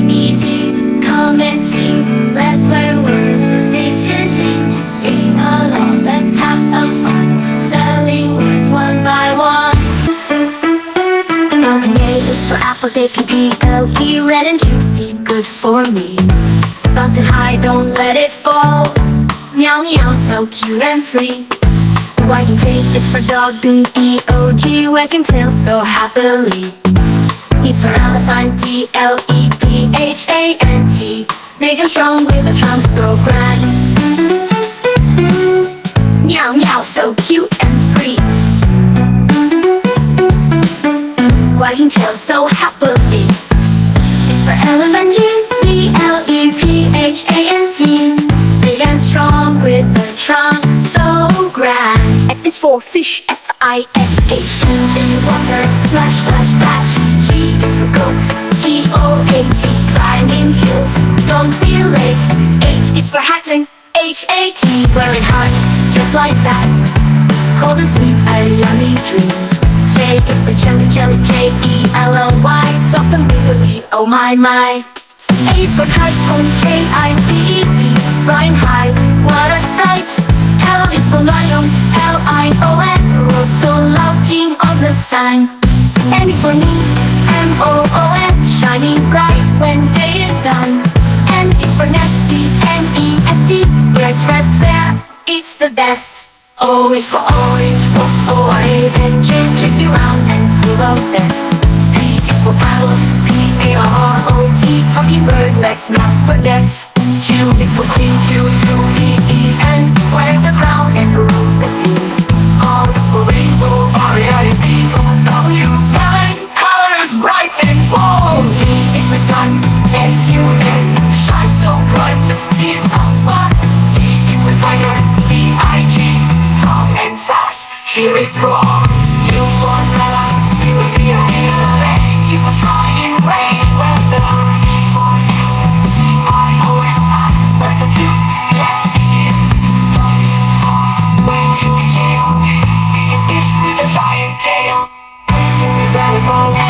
easy, come and see. Let's learn words with AtoZWords. Sing along, let's have some fun, spelling words one by one. Fountain A is for apple, day P-P-L-E, red and juicy, good for me. Bouncing high, don't let it fall. Meow meow, so cute and free. Wagging tail is for dog, D-E-O-G, wagging tail so happily. E's for elephant, D-L-E-P-H-A-N-T, big and strong with a trunk so grand. Meow meow, so cute and free. Wagging tail so happily. It's for elephant, D-E-L-E-P-H-A-N-T, big and strong with a trunk so grand. F is for fish, F-I-S-H, swim in water, splash, splash, splash. G is for goat, G-O-A-T, climbing hills, don't be late. H is for hatting, H-A-T, wearing hard, just like that. Cold and sweet, a yummy dream. J is for jelly, jelly, J-E-L-L-Y, soft and wiggly, oh my my. A is for kite, home, K-I-T-E-E, flying high, what a sight. L is for lion, L-I-O-N, rose so loud, king of the sun. N is for moon, M-O-O-N, shining bright when day is done. N is for nesty, N-E-S-T, birds rest there, it's the best. O is for orange, O-O-R-A-N, changes you round and full of zest. P is for parrot, P-A-R-R-O-T, talking bird, let's not forget. Q is for queen, Q-U-E-E-N, wears a crown and rules the sea. R is for rainbow, R-A-I-N-B-O-W, seven colors bright and bold. D is for sun, S-U-N, shines so bright, it's a spot. T is for tiger, T-I-G, strong and fast, hear it roar. U for umbrella, U-V-O-E-L-A, he's a strong in rain weather. G for C-I-O-N-I, let's do, let's begin. W is for when you jail, it's fish with a giant tail. This is the telephone.